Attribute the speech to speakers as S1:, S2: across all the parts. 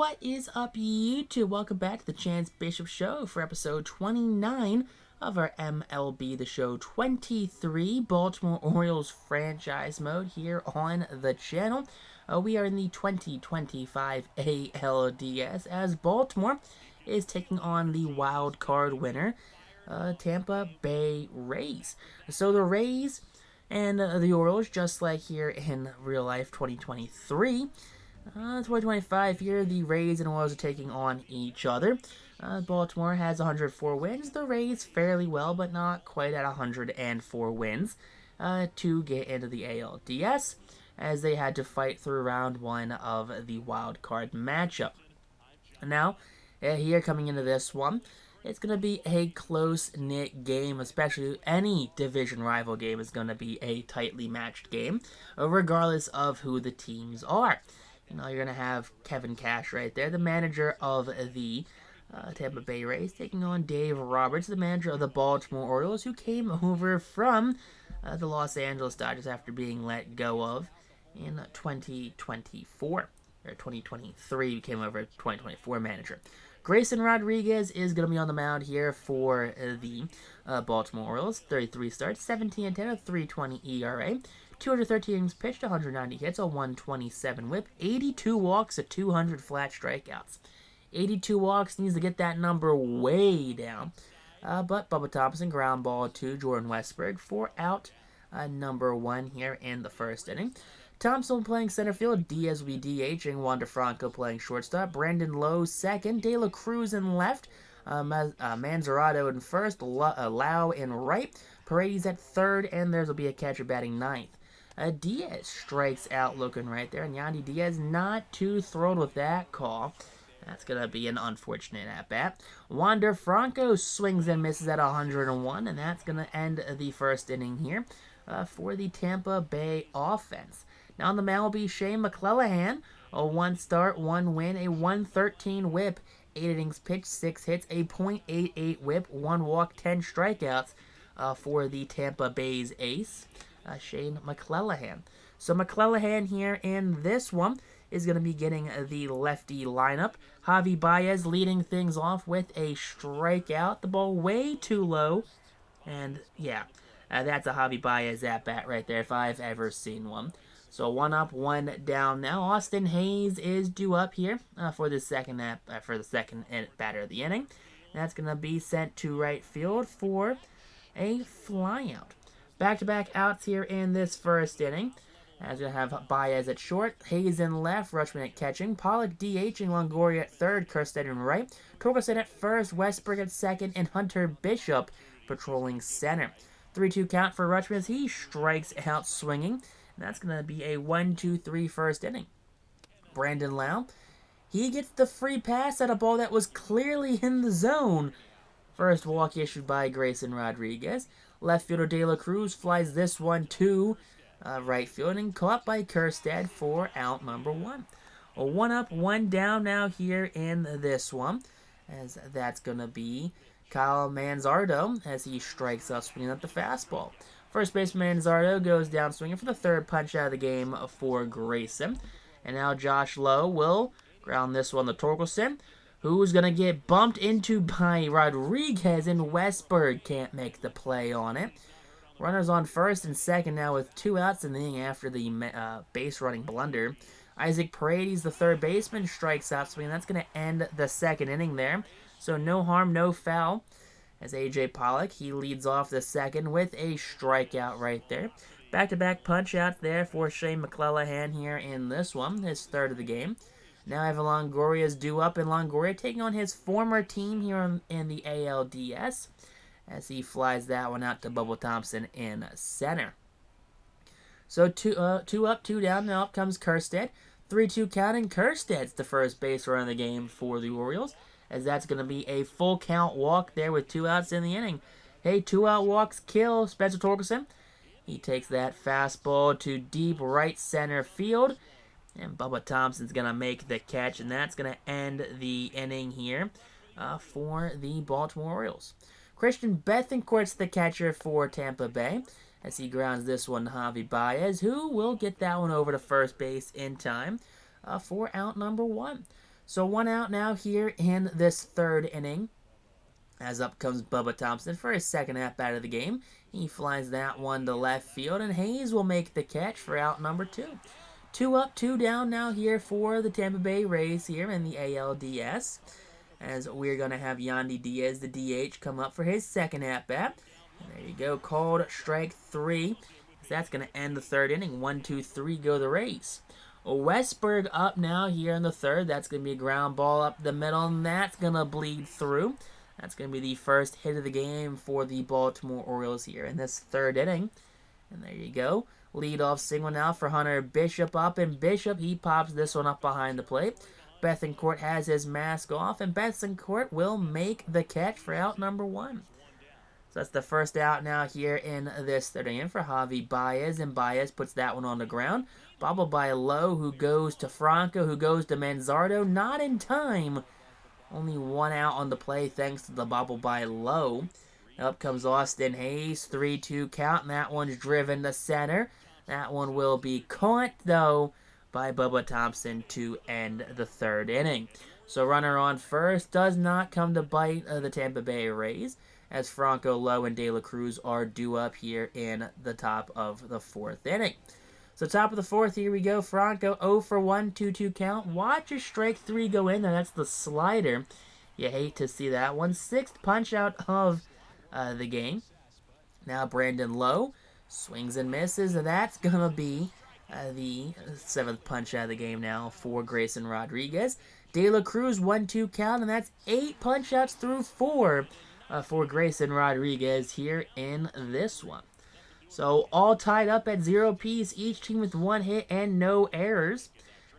S1: What is up, YouTube? Welcome back to the Chance Bishop Show for episode 29 of our MLB The Show 23 Baltimore Orioles franchise mode here on the channel. We are in the 2025 ALDS as Baltimore is taking on the wild card winner, Tampa Bay Rays. So the Rays and the Orioles, just like here in real life 2023, 2025 here, the Rays and Orioles are taking on each other. Baltimore has 104 wins. The Rays fairly well, but not quite at 104 wins to get into the ALDS, as they had to fight through round one of the wild card matchup. Now, here coming into this one, it's going to be a close-knit game, especially any division rival game is going to be a tightly matched game, regardless of who the teams are. You know, you're going to have Kevin Cash right there, the manager of the Tampa Bay Rays, taking on Dave Roberts, the manager of the Baltimore Orioles, who came over from the Los Angeles Dodgers after being let go of in 2024. Or 2023, came over 2024 manager. Grayson Rodriguez is going to be on the mound here for the Baltimore Orioles. 33 starts, 17-10, a 3.20 ERA. 213 innings pitched, 190 hits, a 127 whip, 82 walks, a 200 flat strikeouts. 82 walks, needs to get that number way down. But Bubba Thompson, ground ball to Jordan Westburg for out number one here in the first inning. Thompson playing center field, Diaz will be DHing, Wander Franco playing shortstop, Brandon Lowe second, De La Cruz in left, Manzarado in first, Lau in right, Paredes at third, and there's will be a catcher batting ninth. Diaz strikes out looking right there, and Yandy Diaz not too thrilled with that call. That's going to be an unfortunate at-bat. Wander Franco swings and misses at 101, and that's going to end the first inning here for the Tampa Bay offense. Now on the mound will be Shane McClellan, a 1 start, 1 win, a 113 whip, 8 innings pitched, 6 hits, a .88 whip, 1 walk, 10 strikeouts for the Tampa Bay's ace, Shane McClellan. So McClellan here in this one is going to be getting the lefty lineup. Javi Baez leading things off with a strikeout. The ball way too low. And yeah, that's a Javi Baez at-bat right there if I've ever seen one. So 1 up, 1 down now. Austin Hayes is due up here for the second batter of the inning. That's going to be sent to right field for a flyout. Back-to-back outs here in this first inning. As we have Baez at short, Hayes in left, Rutschman at catching, Pollock DHing, Longoria at third, Kerstead in right, Torkelson at first, Westburg at second, and Hunter Bishop patrolling center. 3-2 count for Rutschman as he strikes out swinging. And that's going to be a 1-2-3 first inning. Brandon Lau, he gets the free pass at a ball that was clearly in the zone. First walk issued by Grayson Rodriguez. Left fielder De La Cruz flies this one to right field and caught by Kerstead for out number 1. A 1 up, 1 down now here in this one, as that's going to be Kyle Manzardo as he strikes out swinging at the fastball. First baseman Manzardo goes down swinging for the third punch out of the game for Grayson. And now Josh Lowe will ground this one to Torkelson, who's going to get bumped into by Rodriguez, and Westburg can't make the play on it. Runners on first and second now with 2 outs in the inning after the base running blunder. Isaac Paredes, the third baseman, strikes out swinging. That's going to end the second inning there. So no harm, no foul. As A.J. Pollock, he leads off the second with a strikeout right there. Back-to-back punch-out there for Shane McClellan here in this one, his third of the game. Now Evan Longoria's due up, and Longoria taking on his former team here in the ALDS as he flies that one out to Bubba Thompson in center. So 2 up, 2 down. Now up comes Kerstead. 3-2 count, and Kerstead's the first base runner of the game for the Orioles, as that's going to be a full count walk there with 2 outs in the inning. Hey, 2 out walks kill Spencer Torkelson. He takes that fastball to deep right center field, and Bubba Thompson's going to make the catch, and that's going to end the inning here for the Baltimore Orioles. Christian Bethancourt's the catcher for Tampa Bay as he grounds this one to Javi Baez, who will get that one over to first base in time for out number 1. So 1 out now here in this 3rd inning. As up comes Bubba Thompson for his 2nd at-bat of the game. He flies that one to left field, and Hayes will make the catch for out number 2. 2 up, 2 down now here for the Tampa Bay Rays here in the ALDS. As we're going to have Yandy Diaz, the DH, come up for his 2nd at-bat. And there you go, called strike 3. That's going to end the 3rd inning. 1, 2, 3 go the Rays. Westberg up now here in the 3rd. That's going to be a ground ball up the middle, and that's going to bleed through. That's going to be the first hit of the game for the Baltimore Orioles here in this 3rd inning. And there you go. Leadoff single now for Hunter Bishop up, and Bishop, he pops this one up behind the plate. Bethancourt has his mask off, and Bethancourt will make the catch for out number 1. So that's the first out now here in this 3rd inning for Javi Baez, and Baez puts that one on the ground. Bobbled by Lowe, who goes to Franco, who goes to Manzardo. Not in time. Only 1 out on the play thanks to the bobble by Lowe. Up comes Austin Hayes, 3-2 count, and that one's driven to center. That one will be caught, though, by Bubba Thompson to end the 3rd inning. So runner on first does not come to bite the Tampa Bay Rays, as Franco, Lowe, and De La Cruz are due up here in the top of the 4th inning. So top of the 4th, here we go. Franco 0 for 1, 2-2 count. Watch a strike 3 go in there. That's the slider. You hate to see that one. 6th punch out of the game. Now Brandon Lowe swings and misses. And that's going to be the 7th punch out of the game now for Grayson Rodriguez. De La Cruz 1-2 count. And that's 8 punch outs through 4 for Grayson Rodriguez here in this one. So all tied up at 0 apiece, each team with 1 hit and no errors.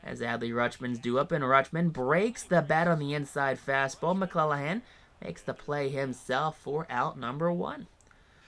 S1: As Adley Rutschman's due up, and Rutschman breaks the bat on the inside fastball. McClellan makes the play himself for out number 1.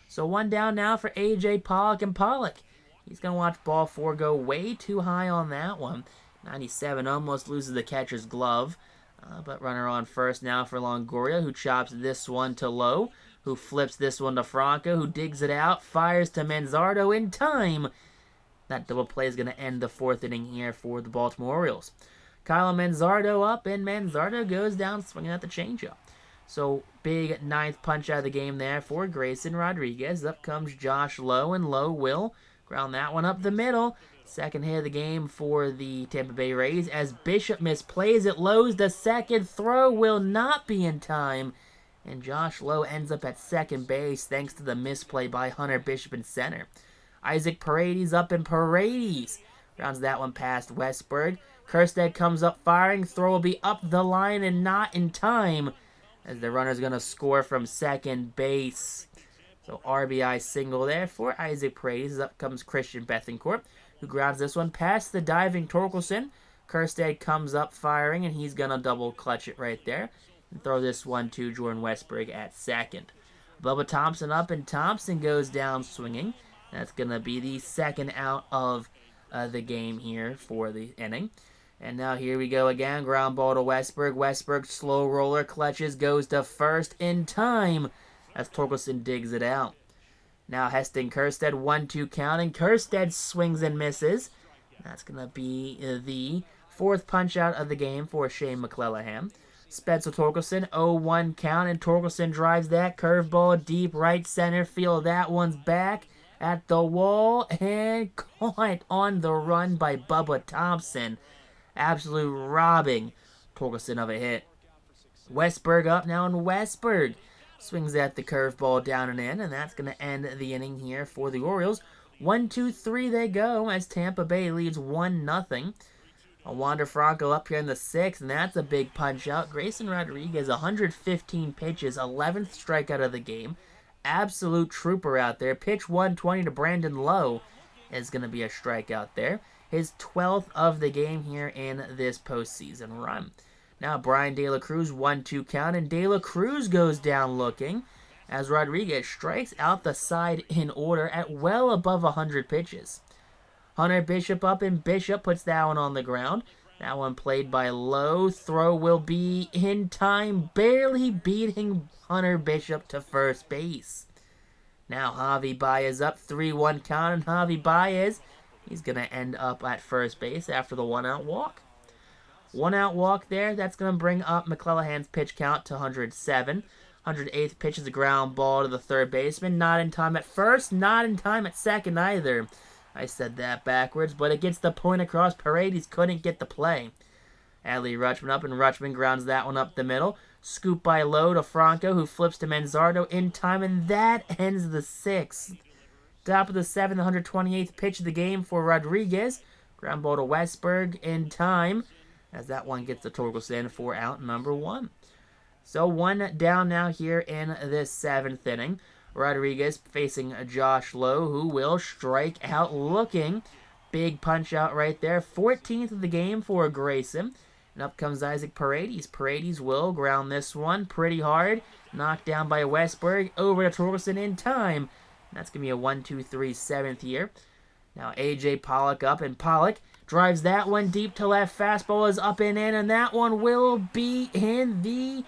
S1: So 1 down now for A.J. Pollock, and Pollock, he's going to watch ball 4 go way too high on that one. 97 almost loses the catcher's glove. But runner on first now for Longoria, who chops this one to Lowe, who flips this one to Franco, who digs it out, fires to Manzardo in time. That double play is going to end the 4th inning here for the Baltimore Orioles. Kyle Manzardo up, and Manzardo goes down swinging at the changeup. So big 9th punch out of the game there for Grayson Rodriguez. Up comes Josh Lowe, and Lowe will ground that one up the middle. 2nd hit of the game for the Tampa Bay Rays as Bishop misplays it. Lowe's the 2nd throw will not be in time. And Josh Lowe ends up at 2nd base thanks to the misplay by Hunter Bishop in center. Isaac Paredes up, and Paredes rounds that one past Westberg. Kerstead comes up firing. Throw will be up the line and not in time as the runner's going to score from 2nd base. So RBI single there for Isaac Paredes. Up comes Christian Bethancourt, who grounds this one past the diving Torkelson. Kerstead comes up firing, and he's going to double clutch it right there. And throw this one to Jordan Westberg at 2nd. Bubba Thompson up, and Thompson goes down swinging. That's going to be the 2nd out of the game here for the inning. And now here we go again. Ground ball to Westberg. Westberg slow roller clutches, goes to first in time as Torkelson digs it out. Now Heston Kerstead 1-2 count, and Kerstead swings and misses. That's going to be the 4th punch out of the game for Shane McClellan. Spencer Torkelson 0-1 count, and Torkelson drives that curveball deep right center field. That one's back at the wall and caught on the run by Bubba Thompson. Absolute robbing Torkelson of a hit. Westberg up now, and Westberg swings at the curveball down and in, and that's going to end the inning here for the Orioles. 1-2-3 they go as Tampa Bay leads 1-0. Wander Franco up here in the 6th, and that's a big punch out. Grayson Rodriguez, 115 pitches, 11th strikeout of the game. Absolute trooper out there. Pitch 120 to Brandon Lowe is going to be a strikeout there. His 12th of the game here in this postseason run. Now Brian De La Cruz 1-2 count, and De La Cruz goes down looking as Rodriguez strikes out the side in order at well above 100 pitches. Hunter Bishop up, and Bishop puts that one on the ground. That one played by Lowe. Throw will be in time, barely beating Hunter Bishop to first base. Now Javi Baez up, 3-1 count, and Javi Baez, he's going to end up at first base after the 1-out walk. 1 out walk there. That's going to bring up McClellan's pitch count to 107. 108th pitch is a ground ball to the third baseman. Not in time at first, not in time at second either. I said that backwards, but it gets the point across. Paredes couldn't get the play. Adley Rutschman up, and Rutschman grounds that one up the middle. Scoop by Lowe to Franco, who flips to Manzardo in time, and that ends the 6th. Top of the 7th, 128th pitch of the game for Rodriguez. Ground ball to Westberg in time, as that one gets to Torkelson for out number 1. So 1 down now here in this 7th inning. Rodriguez facing Josh Lowe, who will strike out looking. Big punch out right there. 14th of the game for Grayson. And up comes Isaac Paredes. Paredes will ground this one pretty hard. Knocked down by Westberg. Over to Torkelson in time. And that's going to be a 1-2-3 7th here. Now A.J. Pollock up, and Pollock drives that one deep to left. Fastball is up and in, and that one will be in the...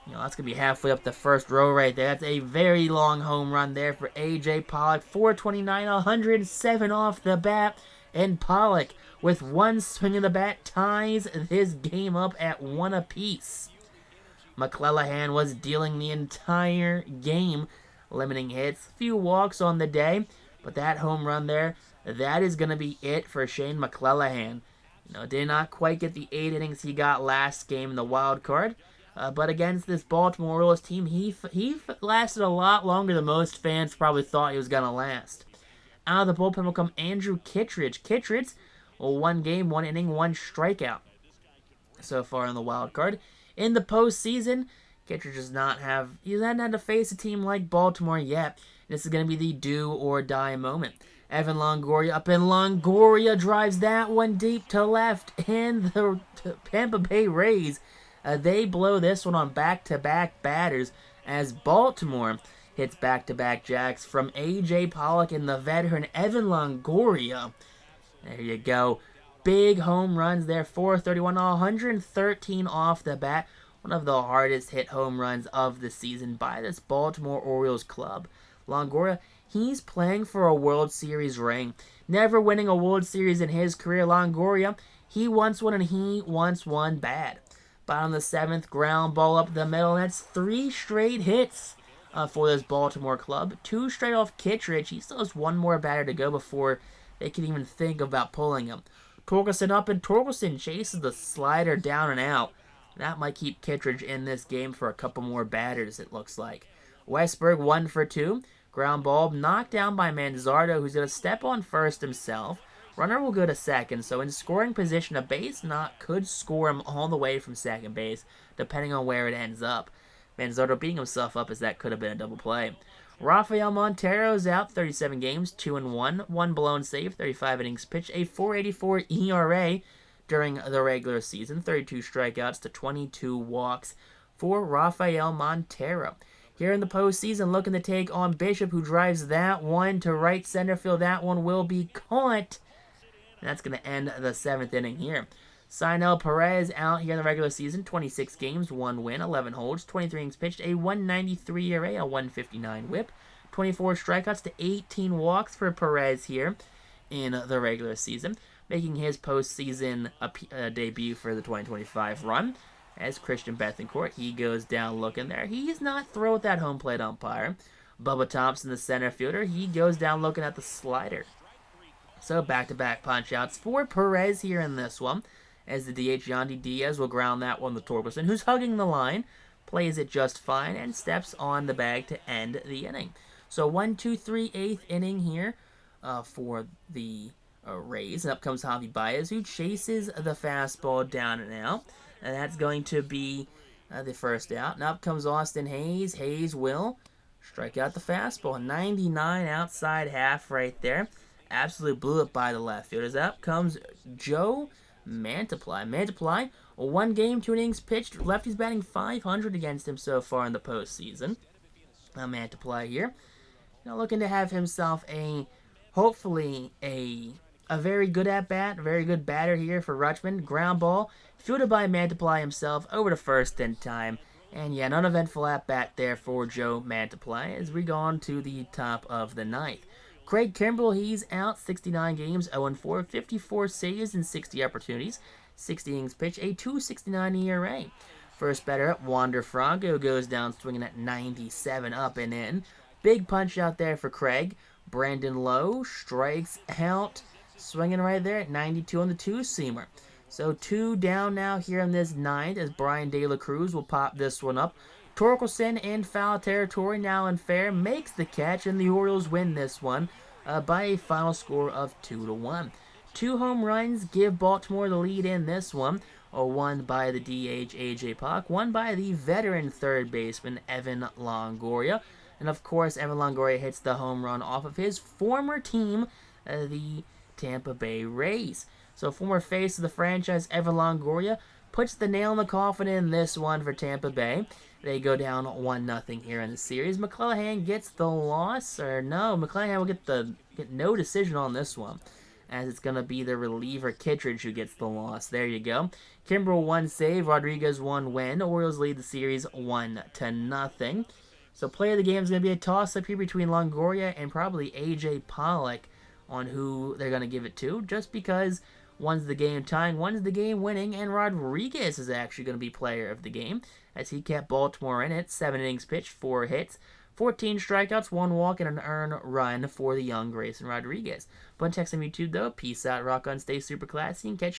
S1: that's going to be halfway up the first row right there. That's a very long home run there for A.J. Pollock. 429, 107 off the bat. And Pollock, with 1 swing of the bat, ties this game up at 1 apiece. McClellan was dealing the entire game, limiting hits, few walks on the day. But that home run there, that is going to be it for Shane McClellan. Did not quite get the 8 innings he got last game in the wild card. But against this Baltimore Orioles team, he lasted a lot longer than most fans probably thought he was going to last. Out of the bullpen will come Andrew Kittredge. Kittredge, 1 game, 1 inning, 1 strikeout so far in the wild card. In the postseason, Kittredge he hasn't had to face a team like Baltimore yet. This is going to be the do or die moment. Evan Longoria up, and Longoria drives that one deep to left, and the Tampa Bay Rays, they blow this one on back-to-back batters as Baltimore hits back-to-back jacks from A.J. Pollock and the veteran Evan Longoria. There you go. Big home runs there, 431, 113 off the bat. One of the hardest hit home runs of the season by this Baltimore Orioles club. Longoria, he's playing for a World Series ring. Never winning a World Series in his career. Longoria, he wants one, and he wants one bad. Bottom of the 7th, ground ball up the middle, and that's 3 straight hits for this Baltimore club. 2 straight off Kittredge. He still has 1 more batter to go before they can even think about pulling him. Torkelson up, and Torkelson chases the slider down and out. That might keep Kittredge in this game for a couple more batters, it looks like. Westberg 1 for 2. Ground ball knocked down by Manzardo, who's going to step on first himself. Runner will go to second, so in scoring position, a base knock could score him all the way from second base, depending on where it ends up. Manzardo beating himself up, as that could have been a double play. Rafael Montero's out, 37 games, 2-1, 1 blown save, 35 innings pitched, a 4.84 ERA during the regular season, 32 strikeouts to 22 walks for Rafael Montero. Here in the postseason, looking to take on Bishop, who drives that one to right center field. That one will be caught. And that's going to end the 7th inning here. Sinel Perez out here in the regular season. 26 games, 1 win, 11 holds, 23 innings pitched, a 193 ERA, a 159 whip, 24 strikeouts to 18 walks for Perez here in the regular season, making his postseason debut for the 2025 run. As Christian Bethancourt, he goes down looking there. He's not thrilled with that home plate umpire. Bubba Thompson, the center fielder, he goes down looking at the slider. So back-to-back punch-outs for Perez here in this one, as the DH Yandy Diaz will ground that one to Torkelson, who's hugging the line, plays it just fine, and steps on the bag to end the inning. So 1-2-3 8th inning here for the Rays. And up comes Javi Baez, who chases the fastball down and out. And that's going to be the first out. And up comes Austin Hayes. Hayes will strike out the fastball. 99 outside half right there. Absolutely blew it by the left fielders. Up comes Joe Mantiply. Mantiply, 1 game, 2 innings pitched. Lefty's batting .500 against him so far in the postseason. Mantiply here, looking to have himself hopefully a very good at-bat, a very good batter here for Rutschman. Ground ball, fielded by Mantiply himself, over to first in time. And yeah, an uneventful at-bat there for Joe Mantiply as we go on to the top of the 9th. Craig Kimbrell, he's out, 69 games, 0-4, 54 saves and 60 opportunities, 60 innings pitched, a 2.69 ERA. First batter up, Wander Franco goes down swinging at 97 up and in. Big punch out there for Craig. Brandon Lowe strikes out, swinging right there at 92 on the two-seamer. So 2 down now here in this ninth as Brian De La Cruz will pop this one up. Torkelson in foul territory, now in fair, makes the catch, and the Orioles win this one by a final score of 2-1. 2 home runs give Baltimore the lead in this one. One by the DH A.J. Pollock, one by the veteran third baseman Evan Longoria. And of course, Evan Longoria hits the home run off of his former team, the Tampa Bay Rays. So former face of the franchise, Evan Longoria, puts the nail in the coffin in this one for Tampa Bay. They go down 1-0 here in the series. McClanahan gets the loss, or no, McClanahan will get no decision on this one, as it's going to be the reliever Kittredge who gets the loss. There you go. Kimbrel 1 save, Rodriguez 1 win. Orioles lead the series 1-0. So play of the game is going to be a toss-up here between Longoria and probably A.J. Pollock on who they're going to give it to, just because one's the game tying, one's the game winning, and Rodriguez is actually going to be player of the game, as he kept Baltimore in it. 7 innings pitched, 4 hits, 14 strikeouts, 1 walk, and an earned run for the young Grayson Rodriguez. But text on YouTube, though. Peace out, rock on, stay super classy, and catch